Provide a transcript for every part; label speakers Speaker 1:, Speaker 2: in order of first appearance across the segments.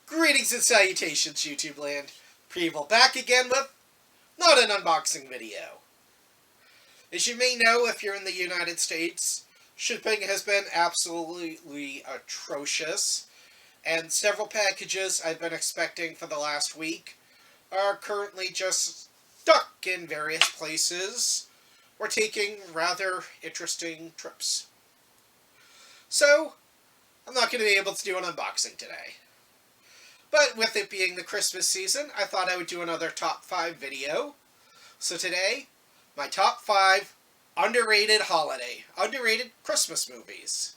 Speaker 1: Greetings and salutations, YouTube land. Preval back again with not an unboxing video. As you may know, if you're in the United States, shipping has been absolutely atrocious, and several packages I've been expecting for the last week are currently just stuck in various places or taking rather interesting trips. So, I'm not going to be able to do an unboxing today. But with it being the Christmas season, I thought I would do another top 5 video. So today, my top 5 underrated Christmas movies.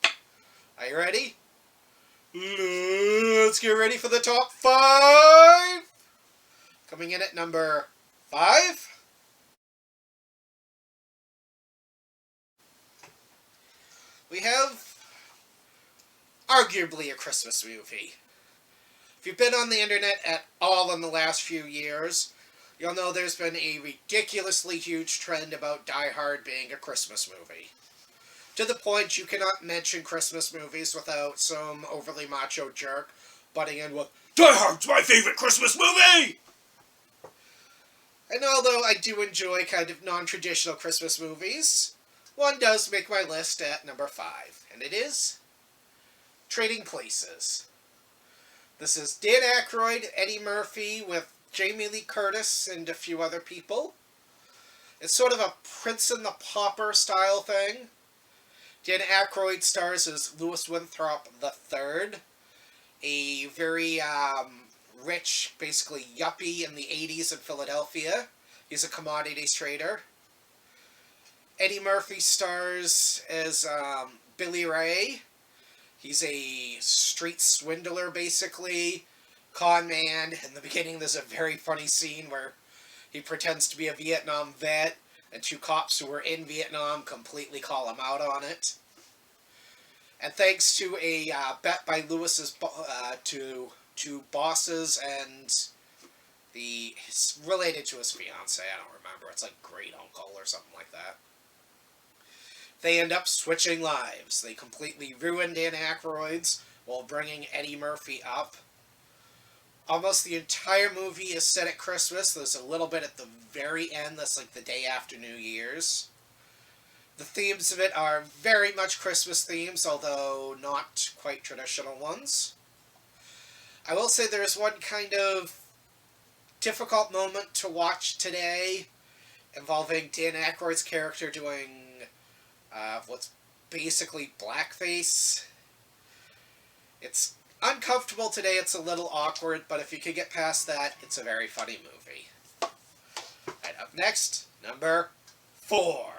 Speaker 1: Are you ready? Let's get ready for the top 5! Coming in at number 5. We have arguably a Christmas movie. If you've been on the internet at all in the last few years, you'll know there's been a ridiculously huge trend about Die Hard being a Christmas movie. To the point you cannot mention Christmas movies without some overly macho jerk butting in with, "Die Hard's my favorite Christmas movie!" And although I do enjoy kind of non-traditional Christmas movies, one does make my list at number 5, and it is Trading Places. This is Dan Aykroyd, Eddie Murphy, with Jamie Lee Curtis and a few other people. It's sort of a Prince and the Pauper style thing. Dan Aykroyd stars as Louis Winthrop III, a very rich, basically yuppie in the 80s in Philadelphia. He's a commodities trader. Eddie Murphy stars as Billy Ray. He's a street swindler, basically, con man. In the beginning, there's a very funny scene where he pretends to be a Vietnam vet, and 2 cops who were in Vietnam completely call him out on it. And thanks to a bet by Lewis's two bosses and related to his fiance, I don't remember. It's like great uncle or something like that. They end up switching lives. They completely ruin Dan Aykroyd's while bringing Eddie Murphy up. Almost the entire movie is set at Christmas. There's a little bit at the very end that's like the day after New Year's. The themes of it are very much Christmas themes, although not quite traditional ones. I will say there is one kind of difficult moment to watch today involving Dan Aykroyd's character doing what's basically blackface. It's uncomfortable today, it's a little awkward, but if you could get past that, it's a very funny movie. Right, up next, number 4.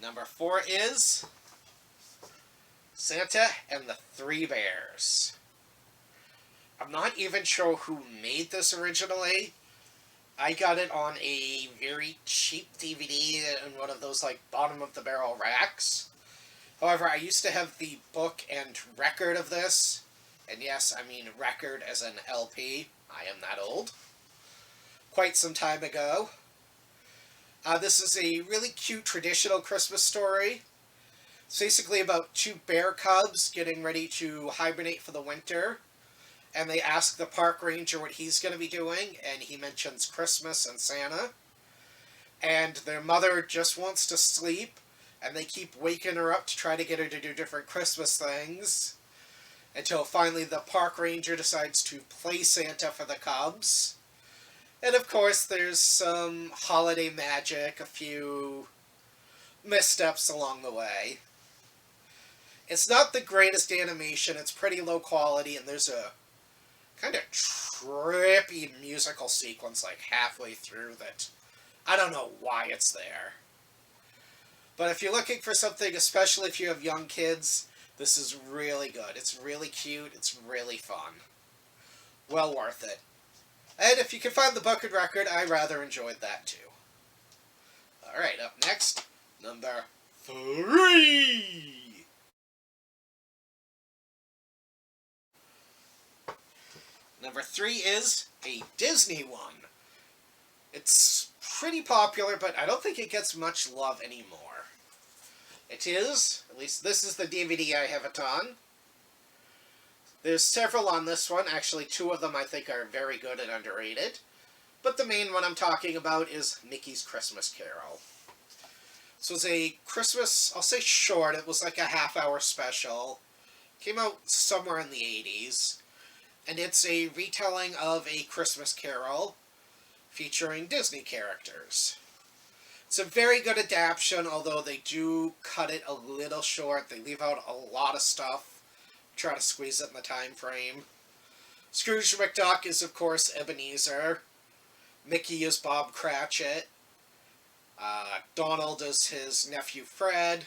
Speaker 1: Number 4 is Santa and the 3 Bears. I'm not even sure who made this originally. I got it on a very cheap DVD in one of those, like, bottom-of-the-barrel racks. However, I used to have the book and record of this. And yes, I mean record as an LP. I am that old. Quite some time ago. This is a really cute traditional Christmas story. It's basically about 2 bear cubs getting ready to hibernate for the winter. And they ask the park ranger what he's going to be doing, and he mentions Christmas and Santa. And their mother just wants to sleep, and they keep waking her up to try to get her to do different Christmas things. Until finally the park ranger decides to play Santa for the cubs. And of course there's some holiday magic, a few missteps along the way. It's not the greatest animation, it's pretty low quality, and there's a kind of trippy musical sequence like halfway through that I don't know why it's there. But if you're looking for something, especially if you have young kids, this is really good. It's really cute, it's really fun. Well worth it. And if you can find the book and record, I rather enjoyed that too. Alright, up next, number 3! Number 3 is a Disney one. It's pretty popular, but I don't think it gets much love anymore. It is. At least this is the DVD I have it on. There's several on this one. Actually, two of them I think are very good and underrated. But the main one I'm talking about is Nikki's Christmas Carol. This was a Christmas, I'll say short, it was like a half-hour special. Came out somewhere in the 80s. And it's a retelling of A Christmas Carol featuring Disney characters. It's a very good adaptation, although they do cut it a little short. They leave out a lot of stuff, try to squeeze it in the time frame. Scrooge McDuck is, of course, Ebenezer. Mickey is Bob Cratchit. Donald is his nephew Fred.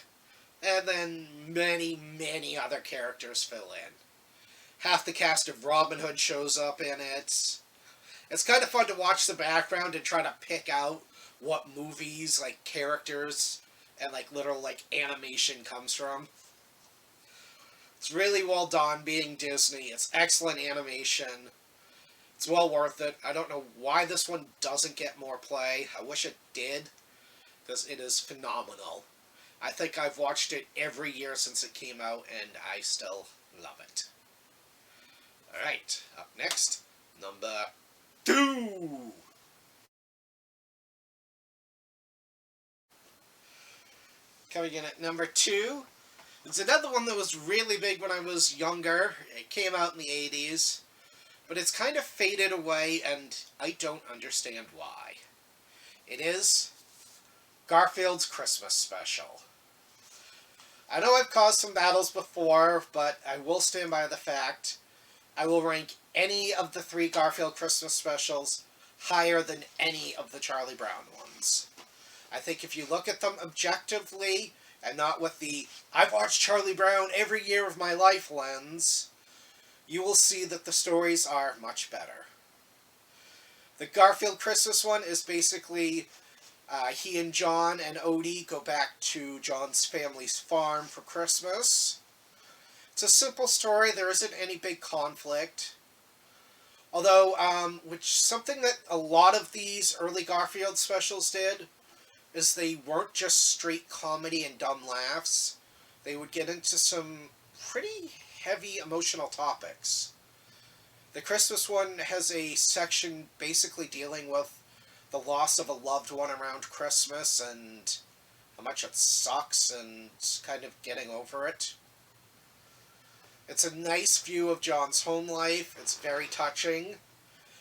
Speaker 1: And then many, many other characters fill in. Half the cast of Robin Hood shows up in it. It's kind of fun to watch the background and try to pick out what movies, like, characters and, like, literal, like, animation comes from. It's really well done being Disney. It's excellent animation. It's well worth it. I don't know why this one doesn't get more play. I wish it did, because it is phenomenal. I think I've watched it every year since it came out, and I still love it. Alright, up next, number 2! Coming in at number 2, it's another one that was really big when I was younger. It came out in the 80s, but it's kind of faded away, and I don't understand why. It is Garfield's Christmas Special. I know I've caused some battles before, but I will stand by the fact I will rank any of the 3 Garfield Christmas specials higher than any of the Charlie Brown ones. I think if you look at them objectively, and not with the, I've watched Charlie Brown every year of my life lens, you will see that the stories are much better. The Garfield Christmas one is basically he and John and Odie go back to John's family's farm for Christmas. It's a simple story. There isn't any big conflict. Although, something that a lot of these early Garfield specials did is they weren't just straight comedy and dumb laughs. They would get into some pretty heavy emotional topics. The Christmas one has a section basically dealing with the loss of a loved one around Christmas and how much it sucks and kind of getting over it. It's a nice view of John's home life. It's very touching.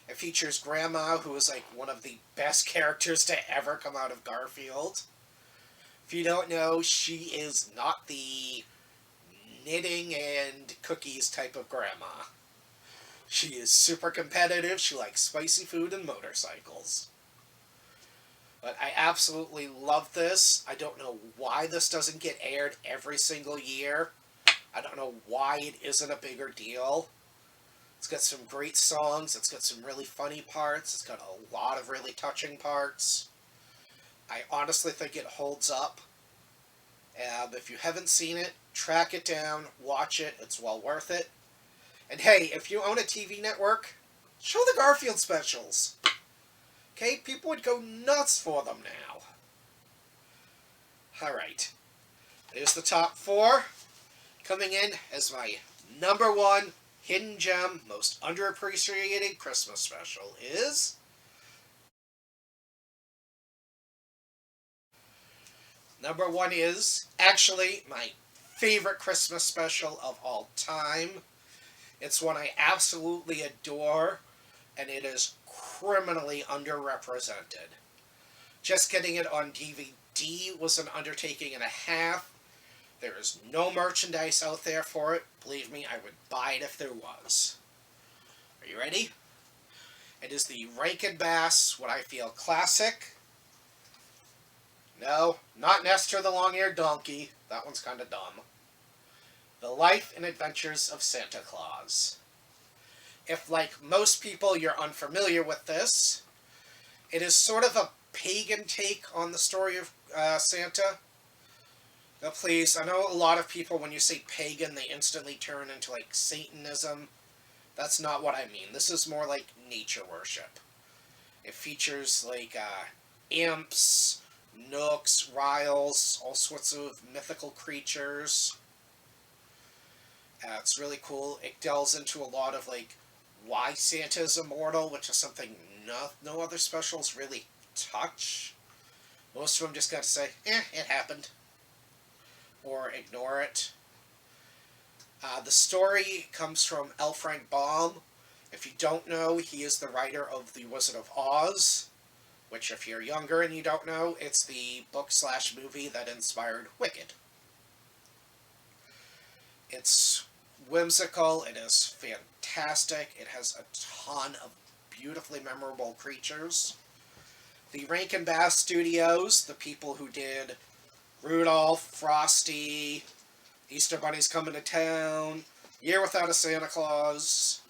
Speaker 1: It features Grandma, who is like one of the best characters to ever come out of Garfield. If you don't know, she is not the knitting and cookies type of grandma. She is super competitive. She likes spicy food and motorcycles. But I absolutely love this. I don't know why this doesn't get aired every single year. I don't know why it isn't a bigger deal. It's got some great songs. It's got some really funny parts. It's got a lot of really touching parts. I honestly think it holds up. If you haven't seen it, track it down, watch it. It's well worth it. And hey, if you own a TV network, show the Garfield specials. Okay? People would go nuts for them now. Alright. There's the top 4. Coming in as my number 1 hidden gem, most underappreciated Christmas special is number 1 is actually my favorite Christmas special of all time. It's one I absolutely adore, and it is criminally underrepresented. Just getting it on DVD was an undertaking and a half. There is no merchandise out there for it. Believe me, I would buy it if there was. Are you ready? It is the Rankin Bass, what I feel classic. No, not Nestor the Long-Eared Donkey. That one's kind of dumb. The Life and Adventures of Santa Claus. If, like most people, you're unfamiliar with this, it is sort of a pagan take on the story of Santa. Now, please, I know a lot of people, when you say pagan, they instantly turn into, like, Satanism. That's not what I mean. This is more like nature worship. It features, like, imps, Nooks, Riles, all sorts of mythical creatures. It's really cool. It delves into a lot of, like, why Santa's immortal, which is something no other specials really touch. Most of them just got to say, it happened. Or ignore it. The story comes from L. Frank Baum. If you don't know, he is the writer of The Wizard of Oz, which, if you're younger and you don't know, it's the book/movie that inspired Wicked. It's whimsical, it is fantastic, it has a ton of beautifully memorable creatures. The Rankin Bass Studios, the people who did Rudolph, Frosty, Easter Bunny's Coming to Town, Year Without a Santa Claus,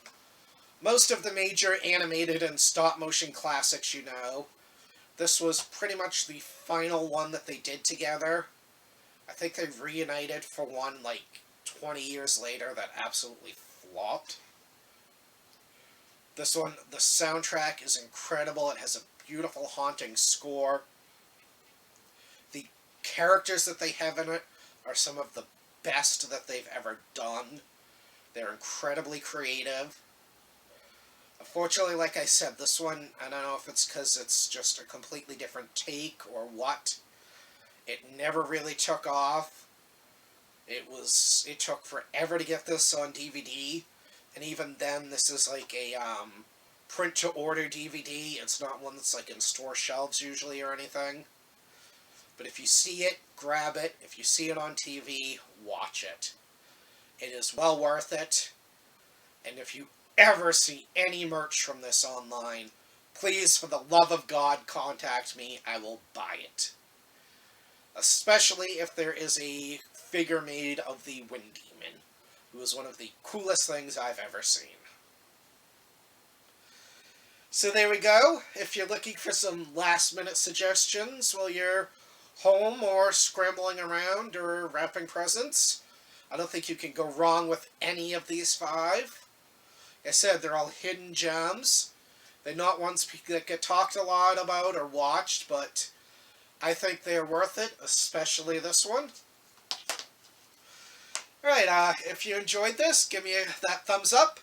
Speaker 1: most of the major animated and stop-motion classics you know. This was pretty much the final one that they did together. I think they reunited for one, like, 20 years later that absolutely flopped. This one, the soundtrack is incredible. It has a beautiful, haunting score. The characters that they have in it are some of the best that they've ever done. They're incredibly creative. Unfortunately, like I said, this one, I don't know if it's because it's just a completely different take or what. It never really took off. It took forever to get this on DVD, and even then, this is like a print-to-order DVD. It's not one that's like in store shelves usually or anything. But if you see it, grab it. If you see it on TV, watch it. It is well worth it. And if you ever see any merch from this online, please, for the love of God, contact me. I will buy it. Especially if there is a figure made of the Wind Demon, who is one of the coolest things I've ever seen. So there we go. If you're looking for some last-minute suggestions while you're home or scrambling around or wrapping presents, I don't think you can go wrong with any of these 5. Like I said, they're all hidden gems. They're not ones that get talked a lot about or watched, but I think they're worth it, especially this one. Alright, if you enjoyed this, give me that thumbs up.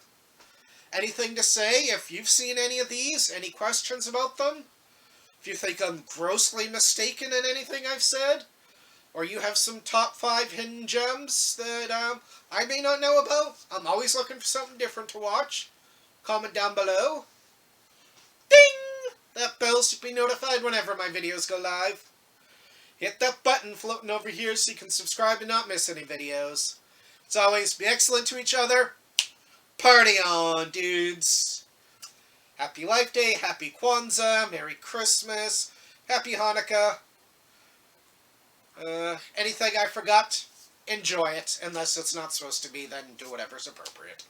Speaker 1: Anything to say if you've seen any of these? Any questions about them? If you think I'm grossly mistaken in anything I've said? Or you have some top 5 hidden gems that I may not know about? I'm always looking for something different to watch. Comment down below. Ding! That bell should be notified whenever my videos go live. Hit that button floating over here so you can subscribe and not miss any videos. As always, be excellent to each other. Party on, dudes! Happy Life Day, Happy Kwanzaa, Merry Christmas, Happy Hanukkah. Anything I forgot, enjoy it. Unless it's not supposed to be, then do whatever's appropriate.